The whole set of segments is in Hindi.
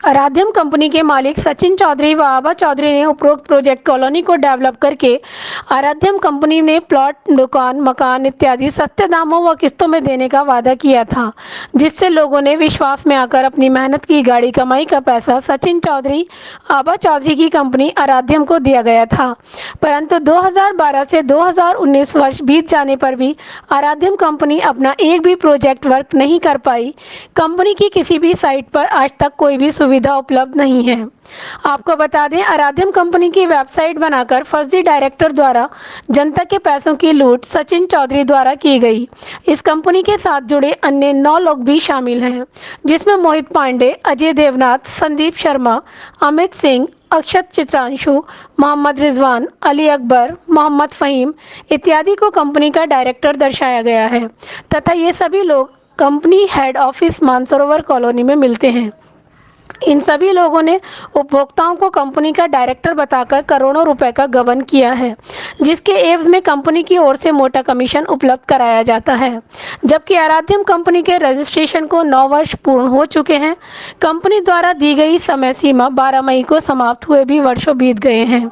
आराध्यम कंपनी के मालिक सचिन चौधरी व आभा चौधरी ने उपरोक्त प्रोजेक्ट कॉलोनी को डेवलप करके आराध्यम कंपनी ने प्लॉट, दुकान, मकान इत्यादि सस्ते दामों व किस्तों में देने का वादा किया था, जिससे लोगों ने विश्वास में आकर अपनी मेहनत की गाड़ी कमाई का पैसा सचिन चौधरी, आभा चौधरी की कंपनी आराध्यम को दिया गया था। परंतु 2012 से 2019 वर्ष बीत जाने पर भी आराध्यम कंपनी अपना एक भी प्रोजेक्ट वर्क नहीं कर पाई। कंपनी की किसी भी साइट पर आज तक कोई भी सुविधा उपलब्ध नहीं है। आपको बता दें, आराध्यम कंपनी की वेबसाइट बनाकर फर्जी डायरेक्टर द्वारा जनता के पैसों की लूट सचिन चौधरी द्वारा की गई। इस कंपनी के साथ जुड़े अन्य 9 लोग भी शामिल हैं, जिसमें मोहित पांडे, अजय देवनाथ, संदीप शर्मा, अमित सिंह, अक्षत चित्रांशु, मोहम्मद रिजवान, अली अकबर, मोहम्मद फ़हीम इत्यादि को कंपनी का डायरेक्टर दर्शाया गया है तथा ये सभी लोग company head office Mansarovar colony में मिलते हैं। इन सभी लोगों ने उपभोक्ताओं को कंपनी का डायरेक्टर बताकर करोड़ों रुपए का गबन किया है, जिसके एवज में कंपनी की ओर से मोटा कमीशन उपलब्ध कराया जाता है। जबकि आराध्यम कंपनी के रजिस्ट्रेशन को 9 वर्ष पूर्ण हो चुके हैं। कंपनी द्वारा दी गई समय सीमा 12 मई को समाप्त हुए भी वर्षों बीत गए हैं।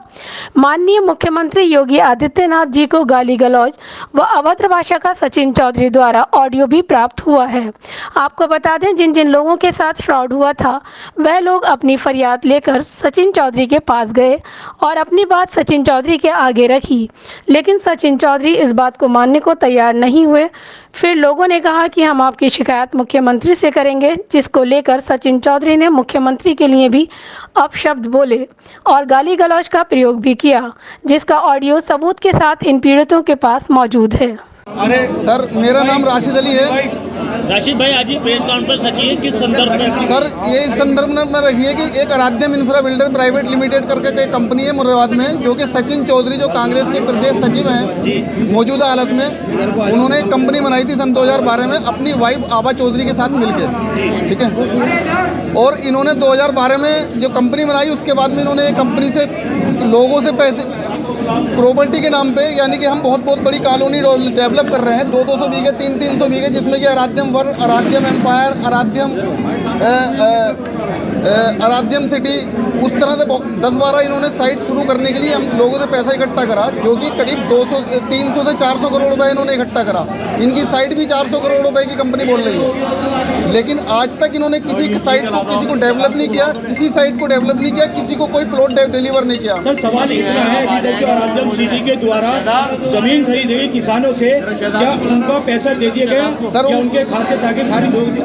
माननीय मुख्यमंत्री योगी आदित्यनाथ जी को गाली गलौज व अभद्र भाषा का सचिन चौधरी द्वारा ऑडियो भी प्राप्त हुआ है। आपको बता दें, जिन जिन लोगों के साथ फ्रॉड हुआ था वह लोग अपनी फरियाद लेकर सचिन चौधरी के पास गए और अपनी बात सचिन चौधरी के आगे रखी, लेकिन सचिन चौधरी इस बात को मानने को तैयार नहीं हुए। फिर लोगों ने कहा कि हम आपकी शिकायत मुख्यमंत्री से करेंगे, जिसको लेकर सचिन चौधरी ने मुख्यमंत्री के लिए भी अपशब्द बोले और गाली गलौज का प्रयोग भी किया, जिसका ऑडियो सबूत के साथ इन पीड़ितों के पास मौजूद है। अरे सर, मेरा नाम राशिद अली है। राशिद भाई, आज ही प्रेस कॉन्फ्रेंस रखी है, किस संदर्भ में? सर, ये इस संदर्भ में रखी है कि एक आराध्यम इंफ्रा बिल्डर प्राइवेट लिमिटेड करके एक कंपनी है मुरादाबाद में, जो कि सचिन चौधरी जो कांग्रेस के प्रदेश सचिव हैं मौजूदा हालत में, उन्होंने एक कंपनी बनाई थी सन 2012 में अपनी वाइफ आभा चौधरी के साथ मिलकर, ठीक है। और इन्होंने 2012 में जो कंपनी बनाई, उसके बाद में इन्होंने कंपनी से लोगों से पैसे प्रॉपर्टी के नाम पे, यानी कि हम बहुत बड़ी कॉलोनी डेवलप कर रहे हैं, 200 बीघे 300 बीघे, जिसमें कि आराध्यम वर्ग, आराध्यम एम्पायर, आराध्यम सिटी, उस तरह से 10-12 इन्होंने साइट शुरू करने के लिए हम लोगों से पैसा इकट्ठा करा, जो कि करीब 300 से 400 करोड़ रुपए इन्होंने इकट्ठा करा। इनकी साइट भी 400 करोड़ रुपए की कंपनी बोल रही है, लेकिन आज तक इन्होंने किसी साइट को किसी को डेवलप नहीं किया, किसी साइट को डेवलप नहीं किया, किसी को कोई प्लॉट डिलीवर नहीं किया। सर, सवाल इतना है कि आराध्यम सिटी के द्वारा जमीन खरीदी गई किसानों से, क्या उनका पैसा दे दिया गया? सर, उनके खाते ताकि खारिज हो गई?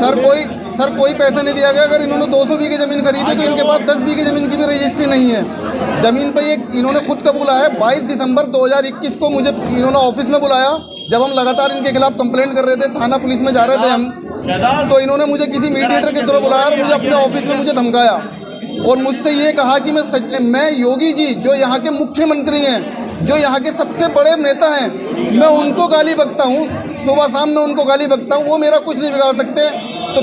सर कोई पैसा नहीं दिया गया। अगर इन्होंने 200 बीघे ज़मीन खरीदी तो इनके पास 10 बीघे ज़मीन की भी रजिस्ट्री नहीं है। ज़मीन पे ये इन्होंने खुद कबूला है। 22 दिसंबर 2021 को मुझे इन्होंने ऑफिस में बुलाया, जब हम लगातार इनके खिलाफ कंप्लेंट कर रहे थे, थाना पुलिस में जा रहे थे हम, तो इन्होंने मुझे किसी मीडिएटर के थ्रू बुलाया और मुझे अपने ऑफिस में मुझे धमकाया और मुझसे ये कहा कि मैं योगी जी जो यहाँ के मुख्यमंत्री हैं, जो यहाँ के सबसे बड़े नेता हैं, मैं उनको गाली बकता हूँ, सुबह शाम में उनको गाली बकता हूँ, वो मेरा कुछ नहीं बिगाड़ सकते। तो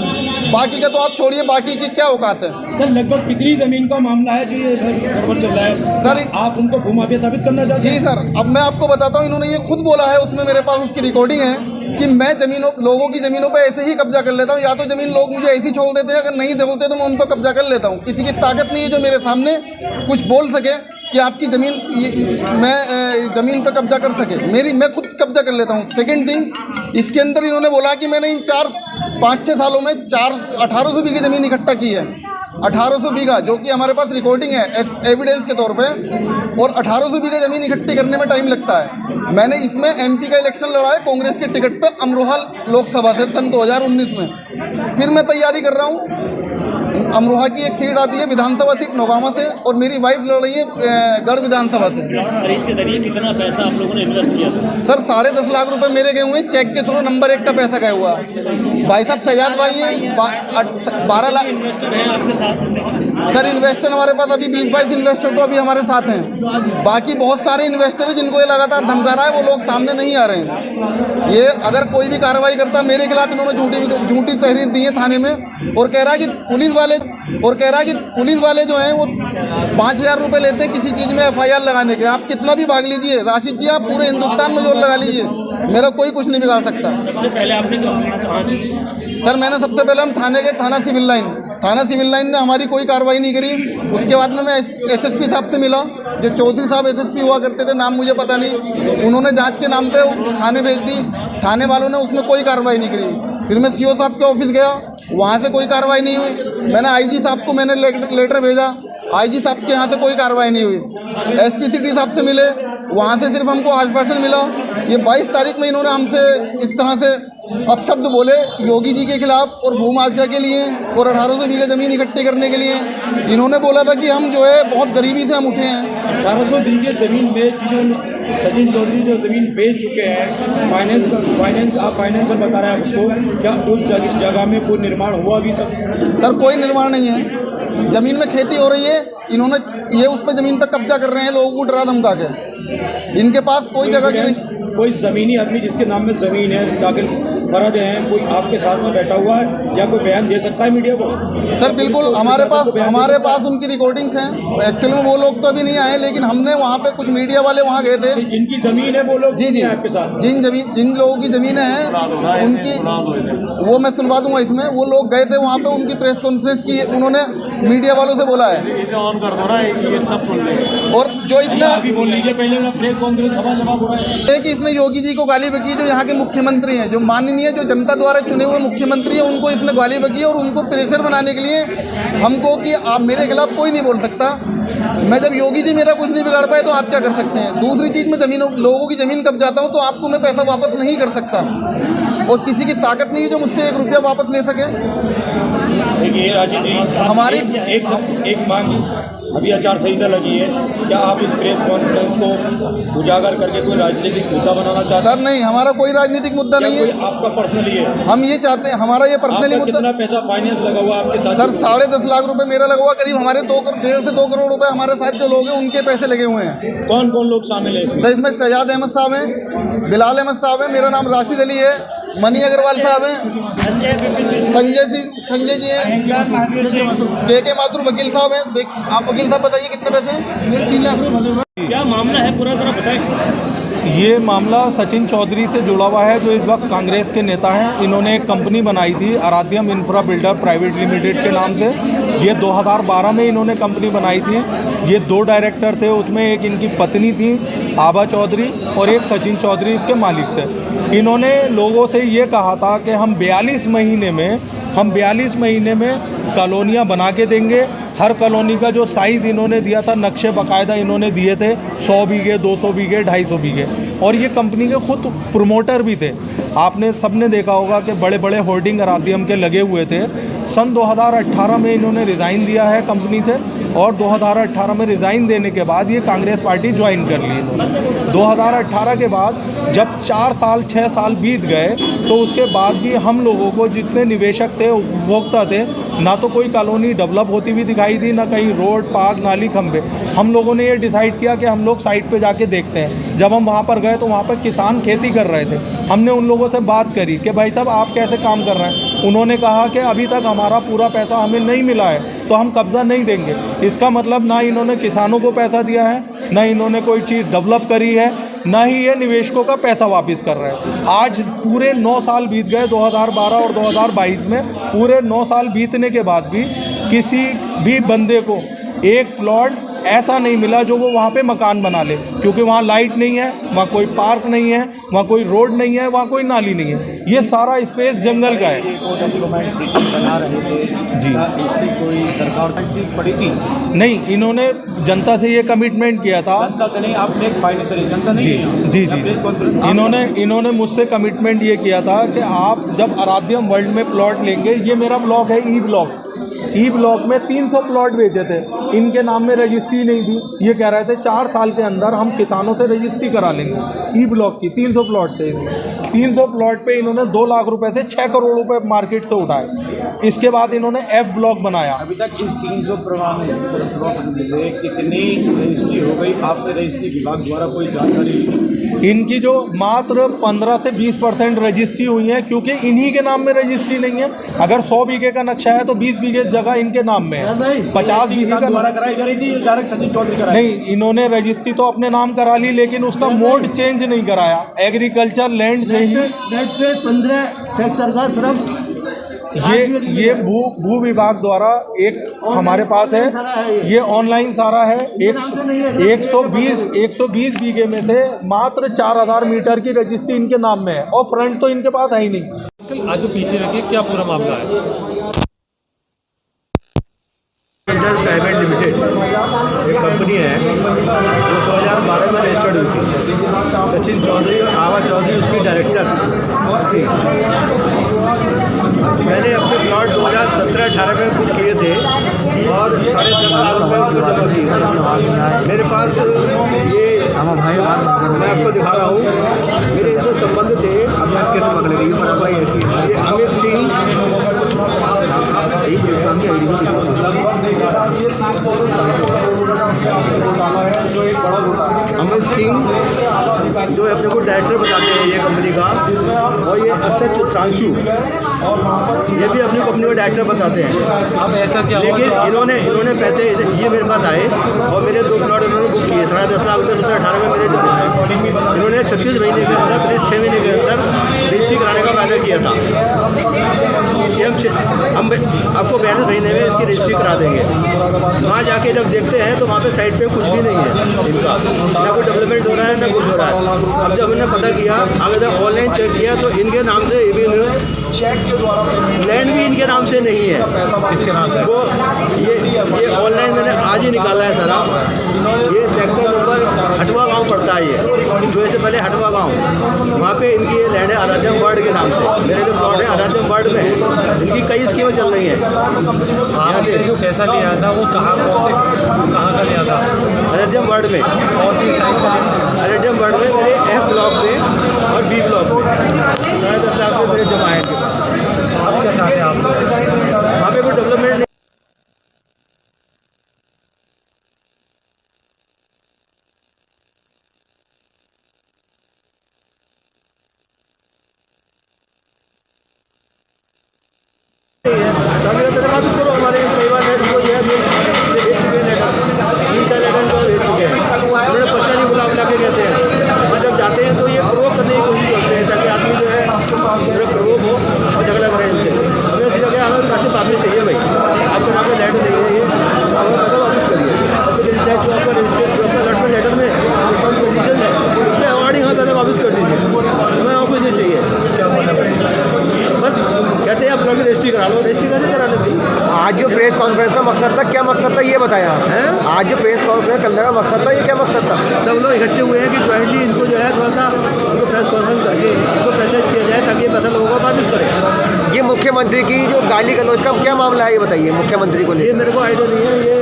बाकी का तो आप छोड़िए, बाकी की क्या औकात है? सर, लगभग कितनी जमीन का मामला है जो ये गड़बड़ चल रहा है? सर, आप उनको भूमाफिया साबित करना चाहते हैं? जी सर, अब मैं आपको बताता हूँ, इन्होंने ये खुद बोला है, उसमें मेरे पास उसकी रिकॉर्डिंग है कि मैं लोगों की ज़मीनों पे ऐसे ही कब्जा कर लेता हूँ। या तो ज़मीन लोग मुझे ऐसी छोड़ देते हैं, अगर नहीं बोलते तो मैं उन पर कब्जा कर लेता हूँ। किसी की ताकत नहीं है जो मेरे सामने कुछ बोल सके कि आपकी ज़मीन, मैं ज़मीन पर कब्जा कर सके। मैं खुद कब्जा कर लेता हूँ। सेकेंड थिंग, इसके अंदर इन्होंने बोला कि मैंने इन 5-6 सालों में 1800 बीघे ज़मीन इकट्ठा की है। 1800 बीघा, जो कि हमारे पास रिकॉर्डिंग है एविडेंस के तौर पे, और 1800 बीघा ज़मीन इकट्ठी करने में टाइम लगता है। मैंने इसमें एमपी का इलेक्शन लड़ा है कांग्रेस के टिकट पे अमरोहा लोकसभा से सन 2019 में। फिर मैं तैयारी कर रहा हूँ, अमरोहा की एक सीट आती है विधानसभा सीट नौगामा से, और मेरी वाइफ लड़ रही है गढ़ विधानसभा से। खरीद के जरिए कितना पैसा आप लोगों ने इन्वेस्ट किया था? सर, 10.5 लाख रुपए मेरे गए हुए, चेक के थ्रू नंबर 1 का पैसा गया हुआ। भाई साहब सजाद भाई हैं, 12 लाख इन्वेस्टर हैं आपके साथ? सर इन्वेस्टर हमारे पास अभी 20-22 इन्वेस्टर तो अभी हमारे साथ हैं। बाकी बहुत सारे इन्वेस्टर हैं जिनको ये लगातार धमका रहा है, वो लोग सामने नहीं आ रहे हैं। ये अगर कोई भी कार्रवाई करता मेरे खिलाफ, इन्होंने झूठी तहरीर दी है थाने में, और कह रहा है कि पुलिस वाले जो हैं वो 5,000 रुपये लेते हैं किसी चीज़ में FIR लगाने के। आप कितना भी भाग लीजिए राशिद जी, आप पूरे हिंदुस्तान में जोर लगा लीजिए, मेरा कोई कुछ नहीं बिगाड़ सकता। सबसे पहले आपने कंप्लेंट कहाँ की? सर मैंने सबसे पहले हम थाने गए, थाना सिविल लाइन ने हमारी कोई कार्रवाई नहीं करी। उसके बाद में मैं SSP साहब से मिला, जो चौधरी साहब SSP हुआ करते थे, नाम मुझे पता नहीं, उन्होंने जांच के नाम पे थाने भेज दी। थाने वालों ने उसमें कोई कार्रवाई नहीं करी। फिर मैं CO साहब के ऑफिस गया, वहाँ से कोई कार्रवाई नहीं हुई। मैंने IG साहब को मैंने लेटर भेजा, IG साहब के यहाँ से कोई कार्रवाई नहीं हुई। SP सिटी साहब से मिले, वहाँ से सिर्फ हमको आश्वासन मिला। ये 22 तारीख में इन्होंने हमसे इस तरह से अपशब्द बोले योगी जी के खिलाफ और भूमाफिया के लिए और 1800 बीघा ज़मीन इकट्ठी करने के लिए। इन्होंने बोला था कि हम जो है बहुत गरीबी से हम उठे हैं। 1800 बीघे ज़मीन में जिन्होंने सचिन चौधरी जो ज़मीन बेच चुके हैं, फाइनेंशियल बता रहे हैं आपको, क्या उस जगह में कोई निर्माण हुआ अभी तक? सर कोई निर्माण नहीं है, ज़मीन में खेती हो रही है। इन्होंने ये उस पर ज़मीन पर कब्जा कर रहे हैं, लोगों को डरा धमका के। इनके पास कोई जगह की नहीं। कोई ज़मीनी आदमी जिसके नाम में ज़मीन है दाखिल करा दे हैं, कोई आपके साथ में बैठा हुआ है या कोई बयान दे सकता है मीडिया को? सर बिल्कुल, हमारे पास उनकी रिकॉर्डिंग्स हैं। एक्चुअली में वो लोग तो अभी नहीं आए, लेकिन हमने वहाँ पे कुछ मीडिया वाले वहाँ गए थे। जिनकी ज़मीन है वो लोग जी आपके साथ? जिन लोगों की ज़मीनें हैं उनकी, वो मैं सुनवा दूंगा इसमें। वो लोग गए थे वहाँ पे, उनकी प्रेस कॉन्फ्रेंस की, उन्होंने मीडिया वालों से बोला है। और जो इसने बोल लीजिए पहले प्रेस कॉन्फ्रेंस जवाब हो रहा है कि इसने योगी जी को गाली बकी, जो यहाँ के मुख्यमंत्री हैं, जो माननीय जो जनता द्वारा चुने हुए मुख्यमंत्री हैं, उनको इसने गाली बकी और उनको प्रेशर बनाने के लिए हमको कि आप मेरे खिलाफ कोई नहीं बोल सकता। मैं जब योगी जी मेरा कुछ नहीं बिगाड़ पाए तो आप क्या कर सकते हैं? दूसरी चीज़ में लोगों की ज़मीन कब्जाता हूँ तो आपको मैं पैसा वापस नहीं कर सकता, और किसी की ताकत नहीं है जो मुझसे 1 रुपया वापस ले सके। देखिए राजीव जी, हमारी एक मांग, अभी आचार संहिता लगी है, क्या आप इस प्रेस कॉन्फ्रेंस को उजागर करके कोई राजनीतिक मुद्दा बनाना चाहते हैं? सर नहीं, हमारा कोई राजनीतिक मुद्दा नहीं है। आपका पर्सनली है? हम ये चाहते हैं, हमारा ये पर्सनली मुद्दा। कितना पैसा फाइनेंस लगा हुआ आपके साथ? सर 10.5 लाख रुपए मेरा लगा हुआ, करीब हमारे 1.5 से 2 करोड़ रुपए हमारे साथ जो लोग हैं उनके पैसे लगे हुए हैं। कौन कौन लोग शामिल है सर इसमें शहजाद अहमद साहब हैं, बिलाल अहमद साहब हैं, मेरा नाम राशिद अली है, मनी अग्रवाल साहब हैं, संजय जी हैं, के माथुर वकील साहब हैं। आप वकील साहब बताइए कितने पैसे हैं? क्या मामला है पूरा जरा बताएं। ये मामला सचिन चौधरी से जुड़ा हुआ है, जो इस वक्त कांग्रेस के नेता हैं। इन्होंने एक कंपनी बनाई थी आराध्यम इंफ्रा बिल्डर प्राइवेट लिमिटेड के नाम से। ये 2012 में इन्होंने कंपनी बनाई थी। ये 2 डायरेक्टर थे, उसमें एक इनकी पत्नी थी आभा चौधरी और एक सचिन चौधरी इसके मालिक थे। इन्होंने लोगों से ये कहा था कि हम 42 महीने में कॉलोनियाँ बना के देंगे। हर कॉलोनी का जो साइज़ इन्होंने दिया था, नक्शे बाकायदा इन्होंने दिए थे, 100 बीघे, 200 बीघे, 250 बीघे। और ये कंपनी के खुद प्रमोटर भी थे। आपने सबने देखा होगा कि बड़े बड़े होर्डिंग आराध्यम के लगे हुए थे। सन 2018 में इन्होंने रिज़ाइन दिया है कंपनी से, और 2018 में रिज़ाइन देने के बाद ये कांग्रेस पार्टी ज्वाइन कर ली इन्होंने। 2018 के बाद जब 4 साल 6 साल बीत गए तो उसके बाद भी हम लोगों को, जितने निवेशक थे, उपभोक्ता थे, ना तो कोई कॉलोनी डेवलप होती हुई दिखाई दी, ना कहीं रोड, पार्क, नाली, खंभे। हम लोगों ने ये डिसाइड किया कि हम लोग साइट पे जाके देखते हैं। जब हम वहाँ पर गए तो वहाँ पर किसान खेती कर रहे थे। हमने उन लोगों से बात करी कि भाई साहब आप कैसे काम कर रहे हैं? उन्होंने कहा कि अभी तक हमारा पूरा पैसा हमें नहीं मिला है, तो हम कब्ज़ा नहीं देंगे। इसका मतलब ना इन्होंने किसानों को पैसा दिया है, ना इन्होंने कोई चीज़ डेवलप करी है, ना ही ये निवेशकों का पैसा वापस कर रहे हैं। आज पूरे 9 साल बीत गए, 2012 और 2022 में पूरे 9 साल बीतने के बाद भी किसी भी बंदे को एक प्लॉट ऐसा नहीं मिला जो वो वहाँ पे मकान बना ले, क्योंकि वहाँ लाइट नहीं है, वहाँ कोई पार्क नहीं है, वहाँ कोई रोड नहीं है, वहाँ कोई नाली नहीं है। ये सारा स्पेस जंगल का है। बना रहे थे जी, इसकी कोई सरकार पड़ेगी? नहीं, इन्होंने जनता से ये कमिटमेंट किया था। जनता से नहीं, आपने फाइनेंशियल जनता नहीं जी है। जी जी, इन्होंने मुझसे कमिटमेंट ये किया था कि आप जब आराध्यम वर्ल्ड में प्लॉट लेंगे, ये मेरा ब्लॉक है ई ब्लॉक में 300 प्लॉट बेचे थे, इनके नाम में रजिस्ट्री नहीं थी। ये कह रहे थे 4 साल के अंदर हम किसानों से रजिस्ट्री करा लेंगे। ई ब्लॉक की 300 प्लॉट थे इसमें। 300 प्लॉट पे इन्होंने 2 लाख रुपए से 6 करोड़ रुपए मार्केट से उठाए। इसके बाद इन्होंने F ब्लॉक बनाया। अभी तक इस 300 प्लॉट से कितनी रजिस्ट्री हो गई? आपके रजिस्ट्री विभाग द्वारा कोई जानकारी? इनकी जो मात्र 15 से 20% रजिस्ट्री हुई है, क्योंकि इन्हीं के नाम में रजिस्ट्री नहीं है। अगर 100 बीघे का नक्शा है तो 20 बीघे जगह इनके नाम में है। 50 बीघे का द्वारा कराई जा रही थी, डायरेक्ट सचिन चौधरी कराई? नहीं, इन्होंने रजिस्ट्री तो अपने नाम करा ली, लेकिन उसका मोड चेंज नहीं कराया। एग्रीकल्चर लैंड से ही 15 सेक्टर का सिर्फ ये भू विभाग द्वारा एक हमारे पास है, ये ऑनलाइन सारा है। 120 बीघे में से मात्र 4000 मीटर की रजिस्ट्री इनके नाम में है और फ्रंट तो इनके पास है ही नहीं। आज जो पीछे रखिए, क्या पूरा मामला है? प्राइवेट लिमिटेड एक कंपनी है जो 2012 में रजिस्टर्ड हुई थी। सचिन चौधरी और आवा चौधरी उसकी डायरेक्टर थी। मैंने अपने प्लॉट 2017-18 में बुक किए थे और 10.5 लाख रुपए उनको जमा किए थे। मेरे पास ये मैं आपको दिखा रहा हूँ, मेरे इनसे संबंध थे। अब मैं कैसे पकड़ रही हूँ बड़ा भाई ऐसी, ये अमित सिंह, अमित सिंह जो अपने को डायरेक्टर बताते हैं ये कंपनी का, और ये अक्षय चित्रांशु ये भी अपनी कंपनी को डायरेक्टर बताते हैं। अब ऐसा क्या हुआ? लेकिन इन्होंने पैसे ये मेरे पास आए और मेरे 2 प्लॉट इन्होंने बुक किए। 10.5 लाख रुपये 17-18 में मेरे जमा आए। इन्होंने 36 महीने के अंदर, प्लीज 6 महीने के अंदर रजिस्ट्री कराने का वादा किया था कि हम आपको 42 महीने में इसकी रजिस्ट्री करा देंगे। वहाँ जाके जब देखते हैं तो वहाँ पे साइड पे कुछ भी नहीं है इनका, ना कोई डेवलपमेंट हो रहा है ना कुछ हो रहा है। अब जब हमने पता किया, आगे जब ऑनलाइन चेक किया तो इनके नाम से लैंड भी इनके नाम से नहीं है। किसके नाम से? वो ये ऑनलाइन मैंने आज ही निकाला है सारा। ये सेक्टर नंबर हटवा गांव पड़ता है, ये जो इससे पहले हटवा गांव, वहाँ पे इनकी ये लैंड है आराध्यम वार्ड के नाम से। मेरे जो प्लॉट है आराध्यम वार्ड में है, इनकी कई स्कीमें चल रही हैं। यहाँ से जो पैसा लिया था वो कहाँ का लिया था? आराध्यम वार्ड में, कौन सी साइड का? आराध्यम वार्ड में मेरे F ब्लॉक में और B ब्लॉक में 10.5 लाख रुपये मेरे जमा है इनके पास। आप क्या चाहते हैं? आप वहाँ पे कोई डेवलपमेंट नहीं। वापस करो, हमारे परिवार नेट को ये भेज चुके हैं लेटर, 3-4 लेटर इनको भेज चुके हैं। उन्होंने पर्सनली बुला के कहते हैं, और जब जाते हैं तो ये प्रोवोक करने की कोशिश करते हैं ताकि आदमी जो है थोड़ा प्रोवोक हो और झगड़ा करें इनसे। हमें सीधा क्या, हमें पैसे वापस चाहिए भाई, आपके नाम में लेटर देंगे, ये हमें पैसा वापस करिए। और फिर जो आपका रजिस्टर, जो आपका लॉट में लेटर में टर्म्स कंडीशन है उस पर अकॉर्डिंग हमें पैसा वापस कर दीजिए, हमें और कुछ नहीं चाहिए। बस कहते हैं आप लोग रजिस्ट्री करा लो, रजिस्ट्री कैसे करा लो भाई? आज जो प्रेस कॉन्फ्रेंस का मकसद था, क्या मकसद था ये बताया हैं? आज जो प्रेस कॉन्फ्रेंस करने का मकसद था, ये क्या मकसद था? सब लोग इकट्ठे हुए हैं कि जॉइंटली इनको जो है थोड़ा सा उनको प्रेस कॉन्फ्रेंस करके इनको मैसेज किया जाए ताकि ये पैसा लोगों को वापस करें। ये मुख्यमंत्री की जो गाली गलौज का क्या मामला है ये बताइए, मुख्यमंत्री को ये लेकर। मेरे को आइडिया नहीं है, ये